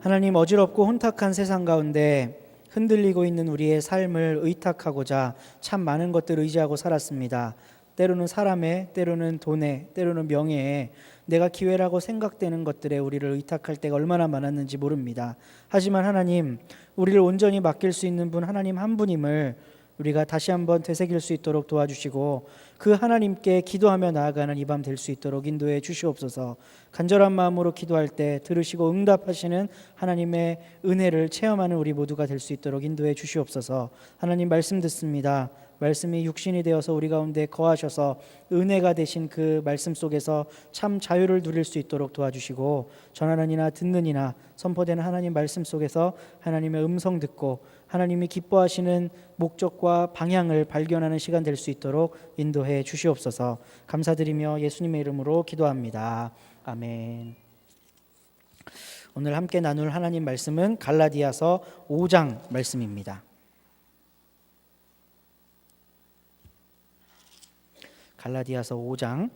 하나님, 어지럽고 혼탁한 세상 가운데 흔들리고 있는 우리의 삶을 의탁하고자 참 많은 것들을 의지하고 살았습니다. 때로는 사람의, 때로는 돈의, 때로는 명예에, 내가 기회라고 생각되는 것들에 우리를 의탁할 때가 얼마나 많았는지 모릅니다. 하지만 하나님, 우리를 온전히 맡길 수 있는 분 하나님 한 분임을 우리가 다시 한번 되새길 수 있도록 도와주시고, 그 하나님께 기도하며 나아가는 이 밤 될 수 있도록 인도해 주시옵소서. 간절한 마음으로 기도할 때 들으시고 응답하시는 하나님의 은혜를 체험하는 우리 모두가 될 수 있도록 인도해 주시옵소서. 하나님, 말씀 듣습니다. 말씀이 육신이 되어서 우리 가운데 거하셔서 은혜가 되신 그 말씀 속에서 참 자유를 누릴 수 있도록 도와주시고, 전하는 이나 듣는 이나 선포되는 하나님 말씀 속에서 하나님의 음성 듣고 하나님이 기뻐하시는 목적과 방향을 발견하는 시간 될 수 있도록 인도해 주시옵소서. 감사드리며 예수님의 이름으로 기도합니다. 아멘. 오늘 함께 나눌 하나님 말씀은 갈라디아서 5장 말씀입니다. 갈라디아서 5장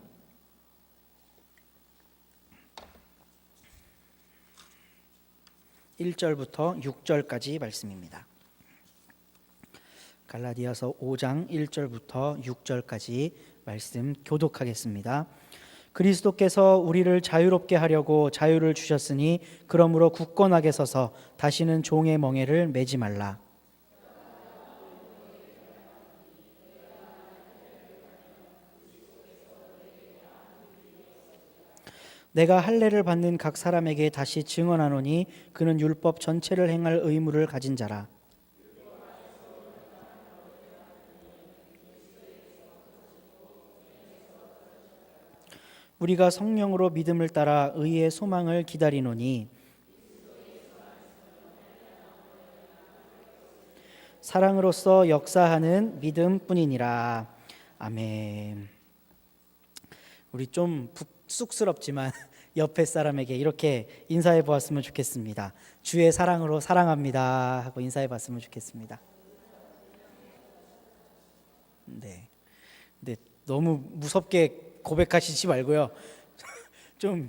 1절부터 6절까지 말씀입니다. 갈라디아서 5장 1절부터 6절까지 말씀 교독하겠습니다. 그리스도께서 우리를 자유롭게 하려고 자유를 주셨으니 그러므로 굳건하게 서서 다시는 종의 멍에를 매지 말라. 내가 할례를 받는 각 사람에게 다시 증언하노니 그는 율법 전체를 행할 의무를 가진 자라. 우리가 성령으로 믿음을 따라 의의 소망을 기다리노니 사랑으로서 역사하는 믿음뿐이니라. 아멘. 우리 좀 쑥스럽지만 옆에 사람에게 이렇게 인사해 보았으면 좋겠습니다. 주의 사랑으로 사랑합니다 하고 인사해 봤으면 좋겠습니다. 네. 근데 너무 무섭게 고백하시지 말고요. 좀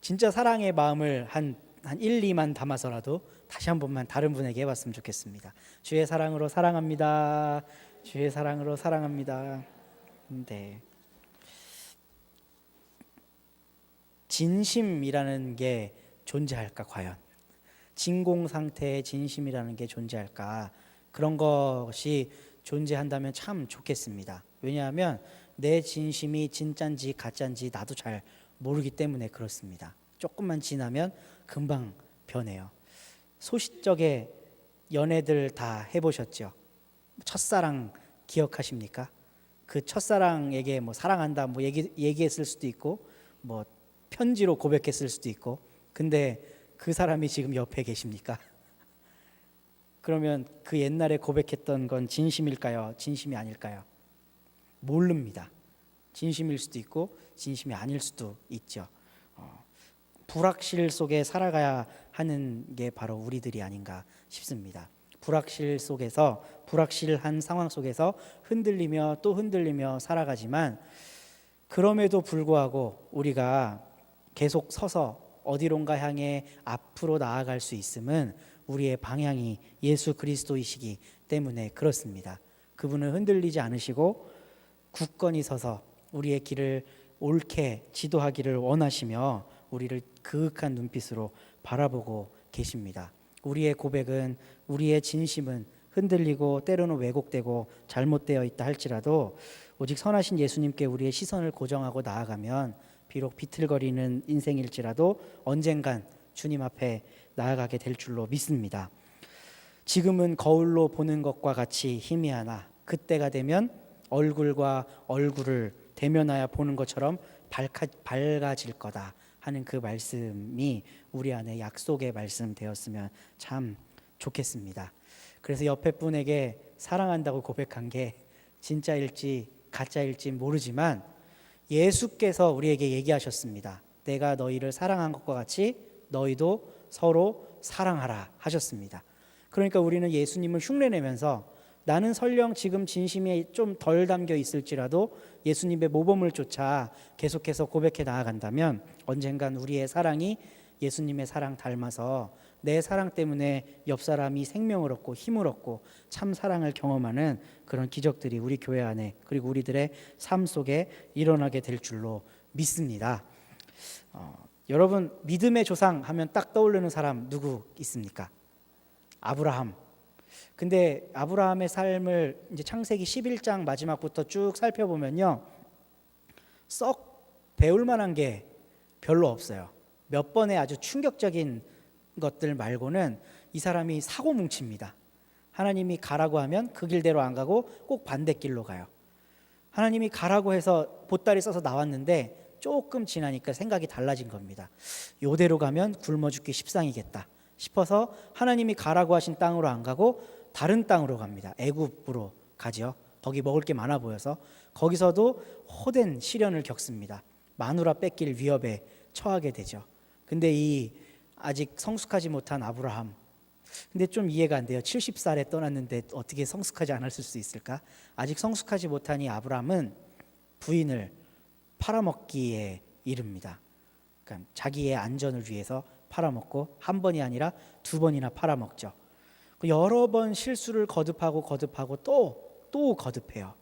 진짜 사랑의 마음을 한 1, 2만 담아서라도 다시 한 번만 다른 분에게 해봤으면 좋겠습니다. 주의 사랑으로 사랑합니다. 주의 사랑으로 사랑합니다. 네. 진심이라는 게 존재할까 과연? 진공 상태의 진심이라는 게 존재할까? 그런 것이 존재한다면 참 좋겠습니다. 왜냐하면 내 진심이 진짠지 가짠지 나도 잘 모르기 때문에 그렇습니다. 조금만 지나면 금방 변해요. 소싯적에 연애들 다 해보셨죠? 첫사랑 기억하십니까? 그 첫사랑에게 뭐 사랑한다 뭐 얘기했을 수도 있고 뭐 편지로 고백했을 수도 있고, 근데 그 사람이 지금 옆에 계십니까? 그러면 그 옛날에 고백했던 건 진심일까요? 진심이 아닐까요? 모릅니다. 진심일 수도 있고 진심이 아닐 수도 있죠. 불확실 속에 살아가야 하는 게 바로 우리들이 아닌가 싶습니다. 불확실 속에서, 불확실한 상황 속에서 흔들리며 또 흔들리며 살아가지만, 그럼에도 불구하고 우리가 계속 서서 어디론가 향해 앞으로 나아갈 수 있음은 우리의 방향이 예수 그리스도이시기 때문에 그렇습니다. 그분은 흔들리지 않으시고 굳건히 서서 우리의 길을 옳게 지도하기를 원하시며 우리를 그윽한 눈빛으로 바라보고 계십니다. 우리의 고백은, 우리의 진심은 흔들리고 때로는 왜곡되고 잘못되어 있다 할지라도 오직 선하신 예수님께 우리의 시선을 고정하고 나아가면 비록 비틀거리는 인생일지라도 언젠간 주님 앞에 나아가게 될 줄로 믿습니다. 지금은 거울로 보는 것과 같이 희미하나 그때가 되면 얼굴과 얼굴을 대면하여 보는 것처럼 밝아질 거다 하는 그 말씀이 우리 안에 약속의 말씀 되었으면 참 좋겠습니다. 그래서 옆에 분에게 사랑한다고 고백한 게 진짜일지 가짜일지 모르지만 예수께서 우리에게 얘기하셨습니다. 내가 너희를 사랑한 것과 같이 너희도 서로 사랑하라 하셨습니다. 그러니까 우리는 예수님을 흉내내면서 나는 설령 지금 진심이 좀 덜 담겨 있을지라도 예수님의 모범을 쫓아 계속해서 고백해 나아간다면 언젠간 우리의 사랑이 예수님의 사랑 닮아서 내 사랑 때문에 옆 사람이 생명을 얻고 힘을 얻고 참 사랑을 경험하는 그런 기적들이 우리 교회 안에 그리고 우리들의 삶 속에 일어나게 될 줄로 믿습니다. 여러분 믿음의 조상 하면 딱 떠오르는 사람 누구 있습니까? 아브라함. 근데 아브라함의 삶을 이제 창세기 11장 마지막부터 쭉 살펴보면요, 썩 배울 만한 게 별로 없어요. 몇 번의 아주 충격적인 것들 말고는 이 사람이 사고 뭉칩니다. 하나님이 가라고 하면 그 길대로 안 가고 꼭 반대길로 가요. 하나님이 가라고 해서 보따리 써서 나왔는데 조금 지나니까 생각이 달라진 겁니다. 요대로 가면 굶어 죽기 십상이겠다 싶어서 하나님이 가라고 하신 땅으로 안 가고 다른 땅으로 갑니다. 애굽으로 가죠. 거기 먹을 게 많아 보여서 거기서도 호된 시련을 겪습니다. 마누라 뺏길 위협에 처하게 되죠. 근데 이 아직 성숙하지 못한 아브라함, 근데 좀 이해가 안 돼요. 70살에 떠났는데 어떻게 성숙하지 않았을 수 있을까? 아직 성숙하지 못한 이 아브라함은 부인을 팔아먹기에 이릅니다. 그러니까 자기의 안전을 위해서 팔아먹고 한 번이 아니라 두 번이나 팔아먹죠. 여러 번 실수를 거듭하고 또 거듭해요.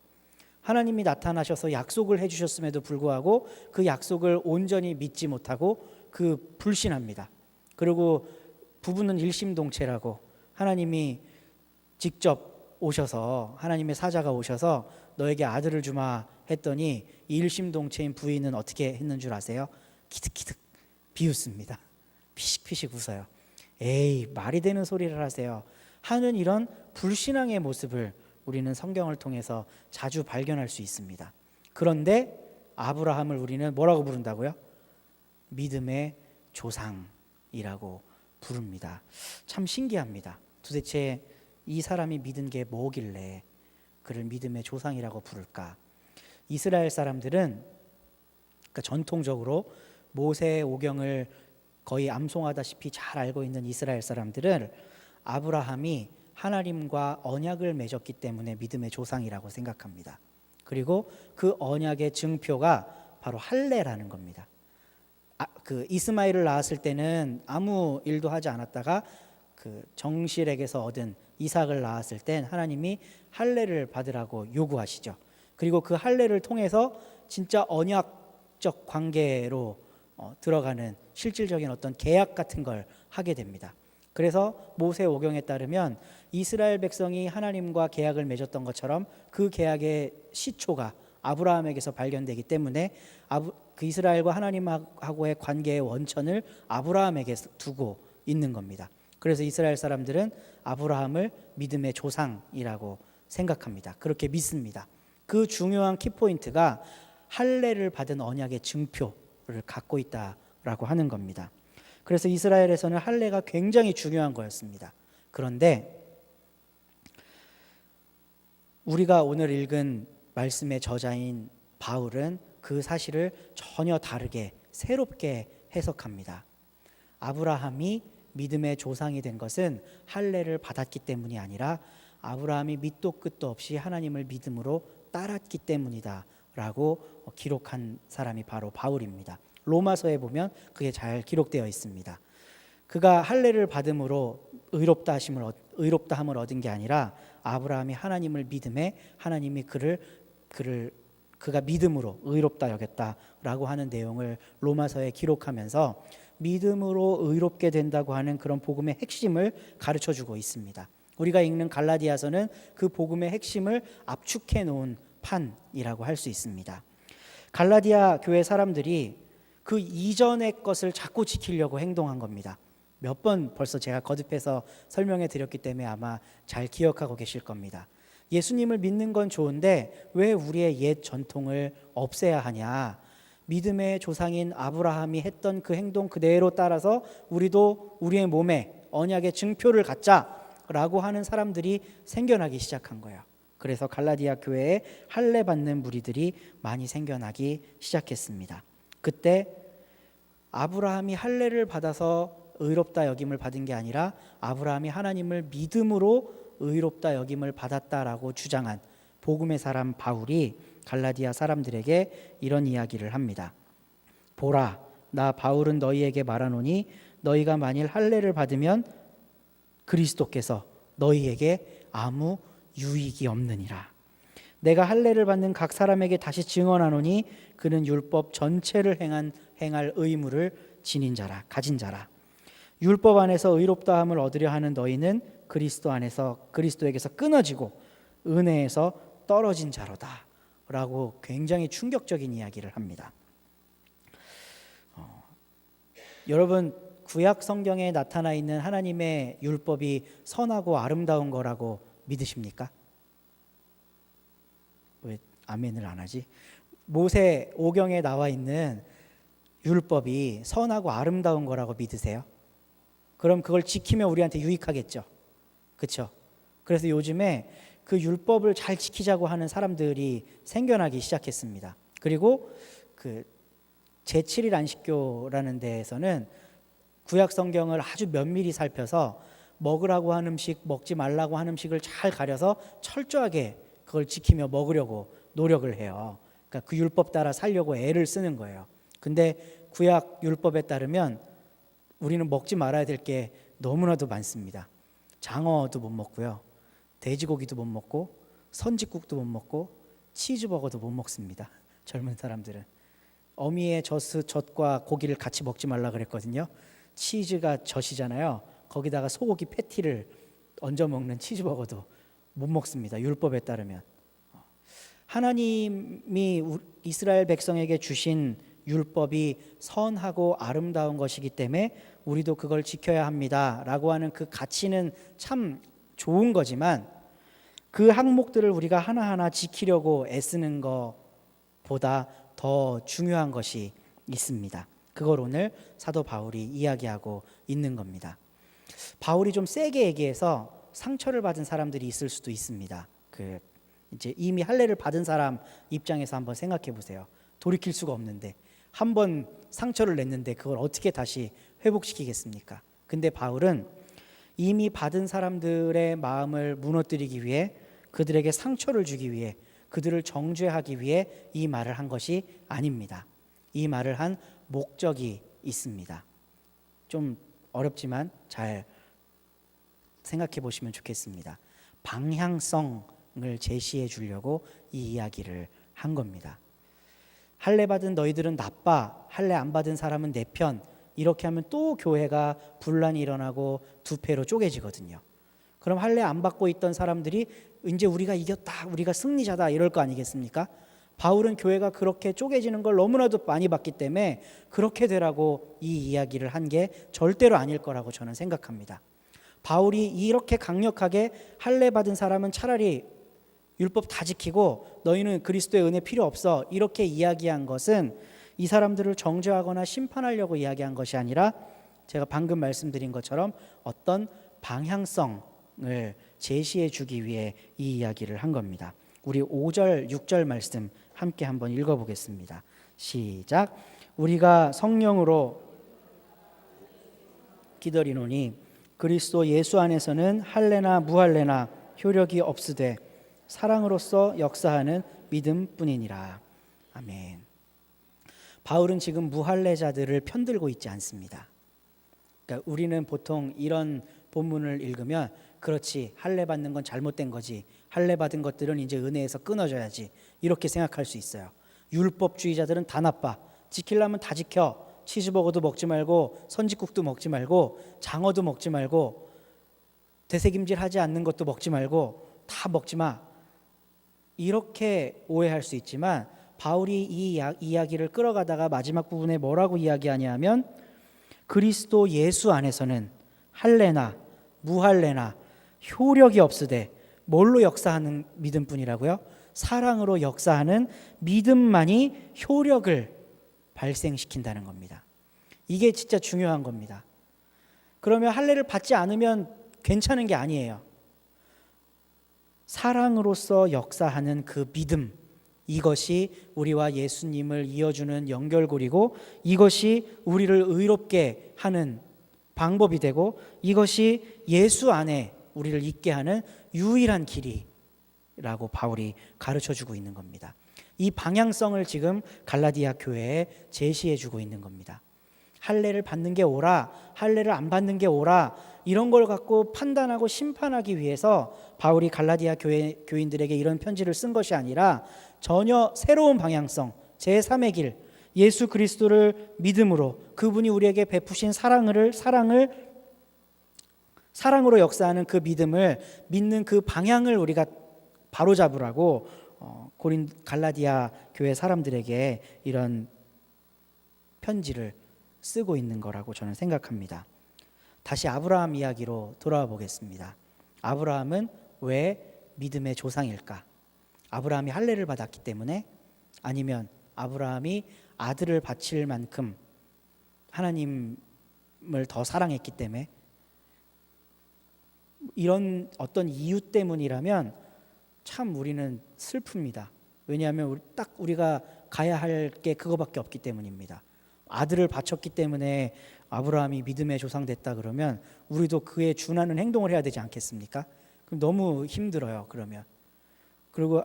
하나님이 나타나셔서 약속을 해주셨음에도 불구하고 그 약속을 온전히 믿지 못하고 그 불신합니다. 그리고 부부는 일심동체라고 하나님이 직접 오셔서 하나님의 사자가 오셔서 너에게 아들을 주마 했더니 이 일심동체인 부인은 어떻게 했는 줄 아세요? 키득키득 비웃습니다. 피식피식 웃어요. 에이, 말이 되는 소리를 하세요 하는 이런 불신앙의 모습을 우리는 성경을 통해서 자주 발견할 수 있습니다. 그런데 아브라함을 우리는 뭐라고 부른다고요? 믿음의 조상이라고 부릅니다. 참 신기합니다. 도대체 이 사람이 믿은 게 뭐길래 그를 믿음의 조상이라고 부를까? 이스라엘 사람들은 그러니까 전통적으로 모세 오경을 거의 암송하다시피 잘 알고 있는 이스라엘 사람들은 아브라함이 하나님과 언약을 맺었기 때문에 믿음의 조상이라고 생각합니다. 그리고 그 언약의 증표가 바로 할례라는 겁니다. 그 이스마엘을 낳았을 때는 아무 일도 하지 않았다가 그 정실에게서 얻은 이삭을 낳았을 땐 하나님이 할례를 받으라고 요구하시죠. 그리고 그 할례를 통해서 진짜 언약적 관계로 들어가는 실질적인 어떤 계약 같은 걸 하게 됩니다. 그래서 모세 오경에 따르면 이스라엘 백성이 하나님과 계약을 맺었던 것처럼 그 계약의 시초가 아브라함에게서 발견되기 때문에 그 이스라엘과 하나님하고의 관계의 원천을 아브라함에게 두고 있는 겁니다. 그래서 이스라엘 사람들은 아브라함을 믿음의 조상이라고 생각합니다. 그렇게 믿습니다. 그 중요한 키포인트가 할례를 받은 언약의 증표를 갖고 있다라고 하는 겁니다. 그래서 이스라엘에서는 할례가 굉장히 중요한 거였습니다. 그런데 우리가 오늘 읽은 말씀의 저자인 바울은 그 사실을 전혀 다르게 새롭게 해석합니다. 아브라함이 믿음의 조상이 된 것은 할례를 받았기 때문이 아니라 아브라함이 밑도 끝도 없이 하나님을 믿음으로 따랐기 때문이다 라고 기록한 사람이 바로 바울입니다. 로마서에 보면 그게 잘 기록되어 있습니다. 그가 할례를 받음으로 의롭다함을 얻은 게 아니라 아브라함이 하나님을 믿음에 하나님이 그가 믿음으로 의롭다 여겼다라고 하는 내용을 로마서에 기록하면서 믿음으로 의롭게 된다고 하는 그런 복음의 핵심을 가르쳐주고 있습니다. 우리가 읽는 갈라디아서는 그 복음의 핵심을 압축해 놓은 판이라고 할 수 있습니다. 갈라디아 교회 사람들이 그 이전의 것을 자꾸 지키려고 행동한 겁니다. 몇 번 벌써 제가 거듭해서 설명해 드렸기 때문에 아마 잘 기억하고 계실 겁니다. 예수님을 믿는 건 좋은데 왜 우리의 옛 전통을 없애야 하냐? 믿음의 조상인 아브라함이 했던 그 행동 그대로 따라서 우리도 우리의 몸에 언약의 증표를 갖자라고 하는 사람들이 생겨나기 시작한 거예요. 그래서 갈라디아 교회에 할례 받는 무리들이 많이 생겨나기 시작했습니다. 그때 아브라함이 할례를 받아서 의롭다 여김을 받은 게 아니라 아브라함이 하나님을 믿음으로 의롭다 여김을 받았다라고 주장한 복음의 사람 바울이 갈라디아 사람들에게 이런 이야기를 합니다. 보라, 나 바울은 너희에게 말하노니 너희가 만일 할례를 받으면 그리스도께서 너희에게 아무 유익이 없느니라. 내가 할례를 받는 각 사람에게 다시 증언하노니 그는 율법 전체를 행할 의무를 지닌 자라, 가진 자라. 율법 안에서 의롭다함을 얻으려 하는 너희는 그리스도에게서 끊어지고 은혜에서 떨어진 자로다 라고 굉장히 충격적인 이야기를 합니다. 여러분, 구약 성경에 나타나 있는 하나님의 율법이 선하고 아름다운 거라고 믿으십니까? 왜 아멘을 안 하지? 모세 오경에 나와 있는 율법이 선하고 아름다운 거라고 믿으세요? 그럼 그걸 지키면 우리한테 유익하겠죠. 그렇죠? 그래서 요즘에 그 율법을 잘 지키자고 하는 사람들이 생겨나기 시작했습니다. 그리고 그 제7일 안식교라는 데에서는 구약 성경을 아주 면밀히 살펴서 먹으라고 한 음식, 먹지 말라고 한 음식을 잘 가려서 철저하게 그걸 지키며 먹으려고 노력을 해요. 그러니까 그 율법 따라 살려고 애를 쓰는 거예요. 근데 구약 율법에 따르면 우리는 먹지 말아야 될 게 너무나도 많습니다. 장어도 못 먹고요, 돼지고기도 못 먹고, 선짓국도 못 먹고, 치즈버거도 못 먹습니다. 젊은 사람들은 어미의 젖과 고기를 같이 먹지 말라 그랬거든요. 치즈가 젖이잖아요. 거기다가 소고기 패티를 얹어 먹는 치즈버거도 못 먹습니다. 율법에 따르면. 하나님이 이스라엘 백성에게 주신 율법이 선하고 아름다운 것이기 때문에 우리도 그걸 지켜야 합니다 라고 하는 그 가치는 참 좋은 거지만, 그 항목들을 우리가 하나하나 지키려고 애쓰는 것보다 더 중요한 것이 있습니다. 그걸 오늘 사도 바울이 이야기하고 있는 겁니다. 바울이 좀 세게 얘기해서 상처를 받은 사람들이 있을 수도 있습니다. 이제 이미 할례를 받은 사람 입장에서 한번 생각해 보세요. 돌이킬 수가 없는데, 한 번 상처를 냈는데 그걸 어떻게 다시 회복시키겠습니까? 근데 바울은 이미 받은 사람들의 마음을 무너뜨리기 위해, 그들에게 상처를 주기 위해, 그들을 정죄하기 위해 이 말을 한 것이 아닙니다. 이 말을 한 목적이 있습니다. 좀 어렵지만 잘 생각해 보시면 좋겠습니다. 방향성을 제시해 주려고 이 이야기를 한 겁니다. 할례 받은 너희들은 나빠, 할례 안 받은 사람은 내 편, 이렇게 하면 또 교회가 분란이 일어나고 두 패로 쪼개지거든요. 그럼 할례 안 받고 있던 사람들이 이제 우리가 이겼다, 우리가 승리자다 이럴 거 아니겠습니까? 바울은 교회가 그렇게 쪼개지는 걸 너무나도 많이 봤기 때문에 그렇게 되라고 이 이야기를 한 게 절대로 아닐 거라고 저는 생각합니다. 바울이 이렇게 강력하게 할례 받은 사람은 차라리 율법 다 지키고 너희는 그리스도의 은혜 필요 없어, 이렇게 이야기한 것은 이 사람들을 정죄하거나 심판하려고 이야기한 것이 아니라, 제가 방금 말씀드린 것처럼 어떤 방향성을 제시해 주기 위해 이 이야기를 한 겁니다. 우리 5절, 6절 말씀 함께 한번 읽어보겠습니다. 시작. 우리가 성령으로 기다리노니 그리스도 예수 안에서는 할례나 무할례나 효력이 없으되 사랑으로서 역사하는 믿음뿐이니라. 아멘. 바울은 지금 무할례자들을 편들고 있지 않습니다. 그러니까 우리는 보통 이런 본문을 읽으면, 그렇지, 할례 받는 건 잘못된 거지, 할례 받은 것들은 이제 은혜에서 끊어져야지, 이렇게 생각할 수 있어요. 율법주의자들은 다 나빠, 지키려면 다 지켜, 치즈버거도 먹지 말고 선짓국도 먹지 말고 장어도 먹지 말고 되새김질하지 않는 것도 먹지 말고 다 먹지 마, 이렇게 오해할 수 있지만, 바울이 이 이야기를 끌어가다가 마지막 부분에 뭐라고 이야기하냐면, 그리스도 예수 안에서는 할례나 무할례나 효력이 없으되 뭘로 역사하는 믿음뿐이라고요? 사랑으로 역사하는 믿음만이 효력을 발생시킨다는 겁니다. 이게 진짜 중요한 겁니다. 그러면 할례를 받지 않으면 괜찮은 게 아니에요. 사랑으로서 역사하는 그 믿음, 이것이 우리와 예수님을 이어주는 연결고리고, 이것이 우리를 의롭게 하는 방법이 되고, 이것이 예수 안에 우리를 있게 하는 유일한 길이라고 바울이 가르쳐주고 있는 겁니다. 이 방향성을 지금 갈라디아 교회에 제시해주고 있는 겁니다. 할례를 받는 게 옳아, 할례를 안 받는 게 옳아, 이런 걸 갖고 판단하고 심판하기 위해서 바울이 갈라디아 교인들에게 이런 편지를 쓴 것이 아니라 전혀 새로운 방향성, 제3의 길, 예수 그리스도를 믿음으로 그분이 우리에게 베푸신 사랑으로 역사하는 그 믿음을 믿는 그 방향을 우리가 바로잡으라고 갈라디아 교회 사람들에게 이런 편지를 쓰고 있는 거라고 저는 생각합니다. 다시 아브라함 이야기로 돌아와 보겠습니다. 아브라함은 왜 믿음의 조상일까? 아브라함이 할례를 받았기 때문에? 아니면 아브라함이 아들을 바칠 만큼 하나님을 더 사랑했기 때문에? 이런 어떤 이유 때문이라면 참 우리는 슬픕니다. 왜냐하면 딱 우리가 가야 할 게 그거밖에 없기 때문입니다. 아들을 바쳤기 때문에 아브라함이 믿음의 조상 됐다 그러면 우리도 그에 준하는 행동을 해야 되지 않겠습니까? 그럼 너무 힘들어요. 그러면 그리고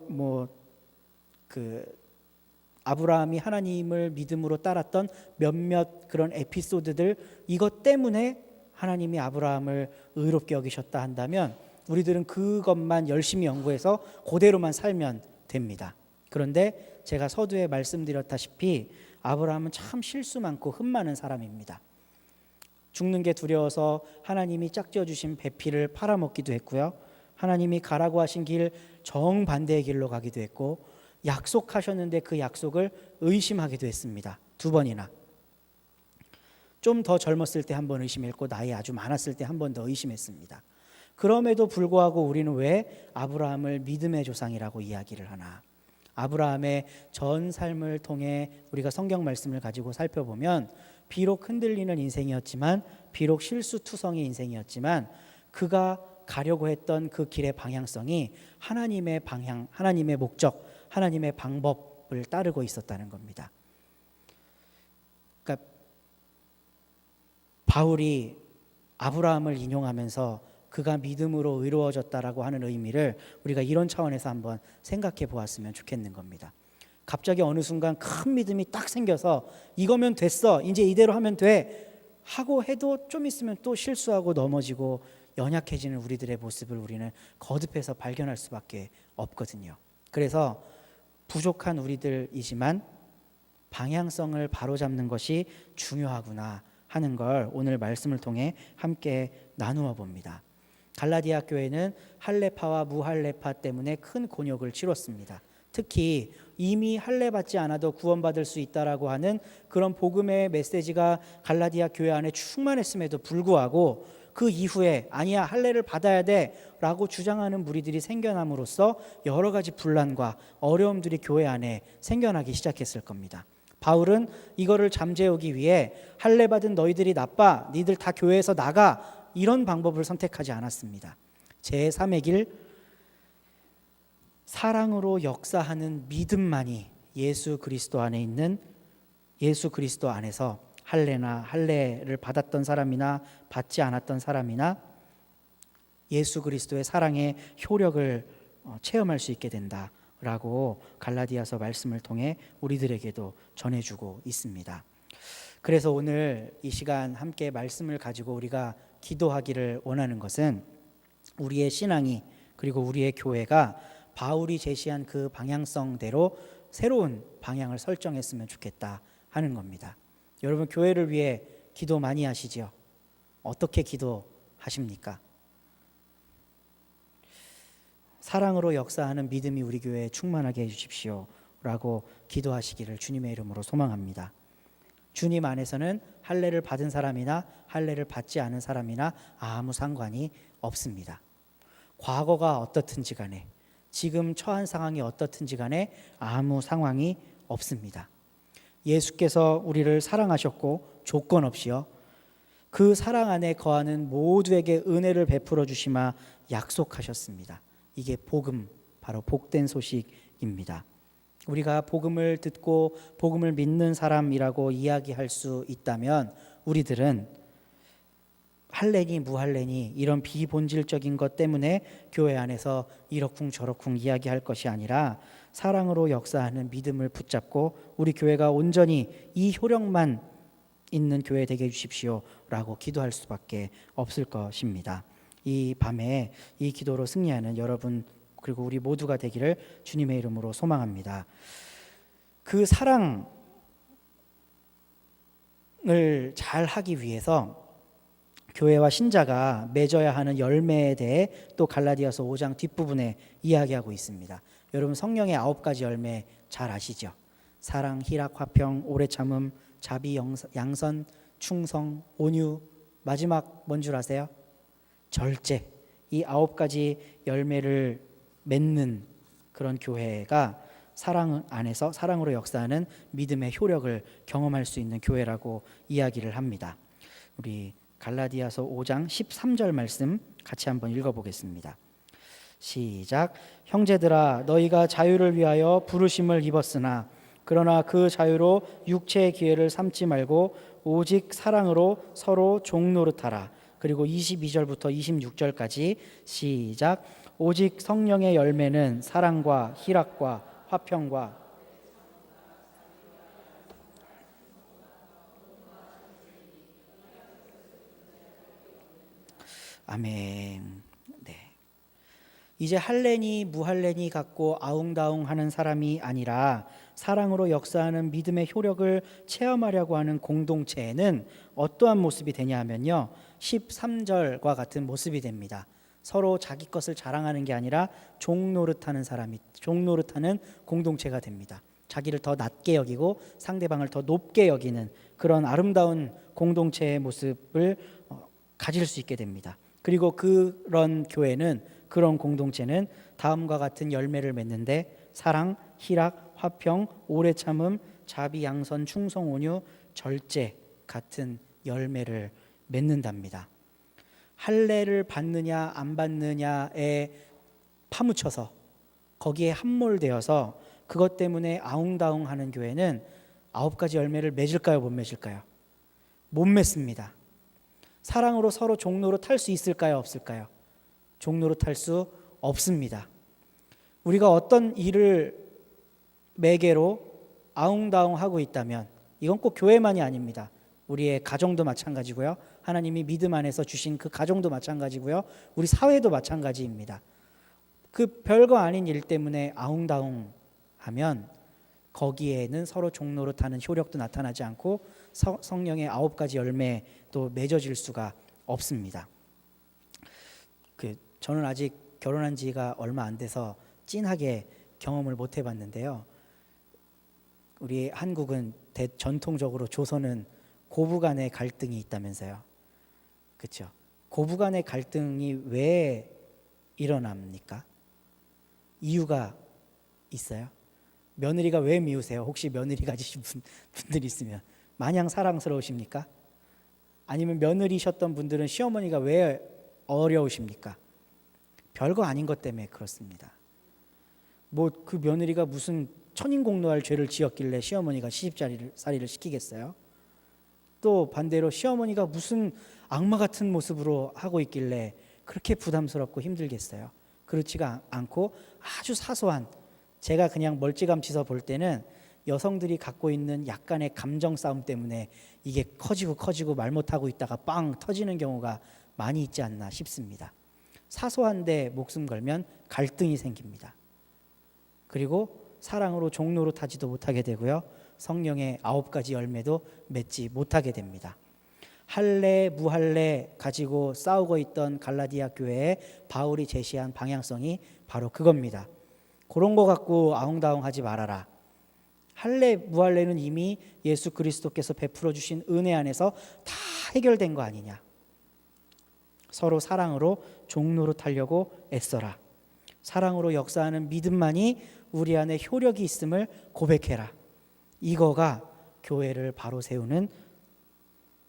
아브라함이 하나님을 믿음으로 따랐던 몇몇 그런 에피소드들, 이것 때문에 하나님이 아브라함을 의롭게 여기셨다 한다면 우리들은 그것만 열심히 연구해서 그대로만 살면 됩니다. 그런데 제가 서두에 말씀드렸다시피 아브라함은 참 실수 많고 흠 많은 사람입니다. 죽는 게 두려워서 하나님이 짝지어 주신 배필을 팔아먹기도 했고요. 하나님이 가라고 하신 길 정반대의 길로 가기도 했고, 약속하셨는데 그 약속을 의심하기도 했습니다. 2번이나. 좀 더 젊었을 때 한 번 의심했고 나이 아주 많았을 때 한 번 더 의심했습니다. 그럼에도 불구하고 우리는 왜 아브라함을 믿음의 조상이라고 이야기를 하나? 아브라함의 전 삶을 통해 우리가 성경 말씀을 가지고 살펴보면 비록 흔들리는 인생이었지만, 비록 실수투성의 인생이었지만, 그가 가려고 했던 그 길의 방향성이 하나님의 방향, 하나님의 목적, 하나님의 방법을 따르고 있었다는 겁니다. 그러니까 바울이 아브라함을 인용하면서 그가 믿음으로 의로워졌다라고 하는 의미를 우리가 이런 차원에서 한번 생각해 보았으면 좋겠는 겁니다. 갑자기 어느 순간 큰 믿음이 딱 생겨서 이거면 됐어, 이제 이대로 하면 돼 하고 해도 좀 있으면 또 실수하고 넘어지고 연약해지는 우리들의 모습을 우리는 거듭해서 발견할 수밖에 없거든요. 그래서 부족한 우리들이지만 방향성을 바로잡는 것이 중요하구나 하는 걸 오늘 말씀을 통해 함께 나누어 봅니다. 갈라디아 교회는 할례파와 무할례파 때문에 큰 곤욕을 치렀습니다. 특히 이미 할례 받지 않아도 구원받을 수 있다라고 하는 그런 복음의 메시지가 갈라디아 교회 안에 충만했음에도 불구하고 그 이후에 아니야, 할례를 받아야 돼라고 주장하는 무리들이 생겨남으로써 여러 가지 분란과 어려움들이 교회 안에 생겨나기 시작했을 겁니다. 바울은 이거를 잠재우기 위해 할례 받은 너희들이 나빠, 니들 다 교회에서 나가, 이런 방법을 선택하지 않았습니다. 제3의 길, 사랑으로 역사하는 믿음만이 예수 그리스도 안에 있는, 예수 그리스도 안에서 할례를 받았던 사람이나 받지 않았던 사람이나 예수 그리스도의 사랑의 효력을 체험할 수 있게 된다라고 갈라디아서 말씀을 통해 우리들에게도 전해주고 있습니다. 그래서 오늘 이 시간 함께 말씀을 가지고 우리가 기도하기를 원하는 것은 우리의 신앙이, 그리고 우리의 교회가 바울이 제시한 그 방향성대로 새로운 방향을 설정했으면 좋겠다 하는 겁니다. 여러분, 교회를 위해 기도 많이 하시죠? 어떻게 기도하십니까? 사랑으로 역사하는 믿음이 우리 교회에 충만하게 해주십시오 라고 기도하시기를 주님의 이름으로 소망합니다. 주님 안에서는 할례를 받은 사람이나 할례를 받지 않은 사람이나 아무 상관이 없습니다. 과거가 어떻든지 간에, 지금 처한 상황이 어떻든지 간에 아무 상황이 없습니다. 예수께서 우리를 사랑하셨고 조건 없이요, 그 사랑 안에 거하는 모두에게 은혜를 베풀어 주시마 약속하셨습니다. 이게 복음, 바로 복된 소식입니다. 우리가 복음을 듣고 복음을 믿는 사람이라고 이야기할 수 있다면 우리들은 할례니 무할례니 이런 비본질적인 것 때문에 교회 안에서 이러쿵저러쿵 이야기할 것이 아니라 사랑으로 역사하는 믿음을 붙잡고 우리 교회가 온전히 이 효력만 있는 교회 되게 해주십시오라고 기도할 수밖에 없을 것입니다. 이 밤에 이 기도로 승리하는 여러분 그리고 우리 모두가 되기를 주님의 이름으로 소망합니다. 그 사랑을 잘 하기 위해서 교회와 신자가 맺어야 하는 열매에 대해 또 갈라디아서 5장 뒷부분에 이야기하고 있습니다. 여러분 성령의 9가지 열매 잘 아시죠? 사랑, 희락, 화평, 오래 참음, 자비, 양선, 충성, 온유, 마지막 뭔 줄 아세요? 절제. 이 9가지 열매를 맺는 그런 교회가 사랑 안에서 사랑으로 역사하는 믿음의 효력을 경험할 수 있는 교회라고 이야기를 합니다. 우리 갈라디아서 5장 13절 말씀 같이 한번 읽어보겠습니다. 시작. 형제들아 너희가 자유를 위하여 부르심을 입었으나 그러나 그 자유로 육체의 기회를 삼지 말고 오직 사랑으로 서로 종노릇하라. 그리고 22절부터 26절까지 시작. 오직 성령의 열매는 사랑과 희락과 화평과 아멘. 네. 이제 할례니 무할례니 갖고 아웅다웅하는 사람이 아니라 사랑으로 역사하는 믿음의 효력을 체험하려고 하는 공동체에는 어떠한 모습이 되냐 하면요 13절과 같은 모습이 됩니다. 서로 자기 것을 자랑하는 게 아니라 종노릇하는 사람이 종노릇하는 공동체가 됩니다. 자기를 더 낮게 여기고 상대방을 더 높게 여기는 그런 아름다운 공동체의 모습을 가질 수 있게 됩니다. 그리고 그런 교회는 그런 공동체는 다음과 같은 열매를 맺는데 사랑, 희락, 화평, 오래 참음, 자비, 양선, 충성, 온유, 절제 같은 열매를 맺는답니다. 할례를 받느냐 안 받느냐에 파묻혀서 거기에 함몰되어서 그것 때문에 아웅다웅하는 교회는 9가지 열매를 맺을까요? 못 맺을까요? 못 맺습니다. 사랑으로 서로 종로로 탈 수 있을까요? 없을까요? 종로로 탈 수 없습니다. 우리가 어떤 일을 매개로 아웅다웅하고 있다면 이건 꼭 교회만이 아닙니다. 우리의 가정도 마찬가지고요. 하나님이 믿음 안에서 주신 그 가정도 마찬가지고요. 우리 사회도 마찬가지입니다. 그 별거 아닌 일 때문에 아웅다웅하면 거기에는 서로 종로로 타는 효력도 나타나지 않고 성령의 9가지 열매도 맺어질 수가 없습니다. 저는 아직 결혼한 지가 얼마 안 돼서 찐하게 경험을 못 해봤는데요. 우리 한국은 전통적으로 조선은 고부간의 갈등이 있다면서요. 그렇죠? 고부간의 갈등이 왜 일어납니까? 이유가 있어요? 며느리가 왜 미우세요? 혹시 며느리 가지신 분들 있으면 마냥 사랑스러우십니까? 아니면 며느리셨던 분들은 시어머니가 왜 어려우십니까? 별거 아닌 것 때문에 그렇습니다. 뭐 그 며느리가 무슨 천인공노할 죄를 지었길래 시어머니가 시집살이를 시키겠어요? 또 반대로 시어머니가 무슨 악마 같은 모습으로 하고 있길래 그렇게 부담스럽고 힘들겠어요? 그렇지가 않고 아주 사소한 제가 그냥 멀찌감치서 볼 때는 여성들이 갖고 있는 약간의 감정 싸움 때문에 이게 커지고 말 못하고 있다가 빵 터지는 경우가 많이 있지 않나 싶습니다. 사소한데 목숨 걸면 갈등이 생깁니다. 그리고 사랑으로 종로로 타지도 못하게 되고요. 성령의 9가지 열매도 맺지 못하게 됩니다. 할례 무할례 가지고 싸우고 있던 갈라디아 교회에 바울이 제시한 방향성이 바로 그겁니다. 그런 거 갖고 아웅다웅하지 말아라. 할례 무할례는 이미 예수 그리스도께서 베풀어 주신 은혜 안에서 다 해결된 거 아니냐. 서로 사랑으로 종로로 타려고 애써라. 사랑으로 역사하는 믿음만이 우리 안에 효력이 있음을 고백해라. 이거가 교회를 바로 세우는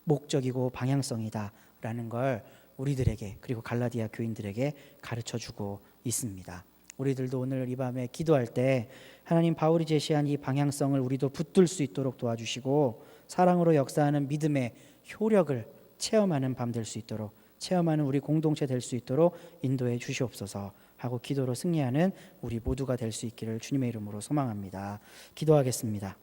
목적이고 방향성이다라는 걸 우리들에게 그리고 갈라디아 교인들에게 가르쳐주고 있습니다. 우리들도 오늘 이 밤에 기도할 때 하나님 바울이 제시한 이 방향성을 우리도 붙들 수 있도록 도와주시고 사랑으로 역사하는 믿음의 효력을 체험하는 밤 될 수 있도록 체험하는 우리 공동체 될 수 있도록 인도해 주시옵소서 하고 기도로 승리하는 우리 모두가 될 수 있기를 주님의 이름으로 소망합니다. 기도하겠습니다.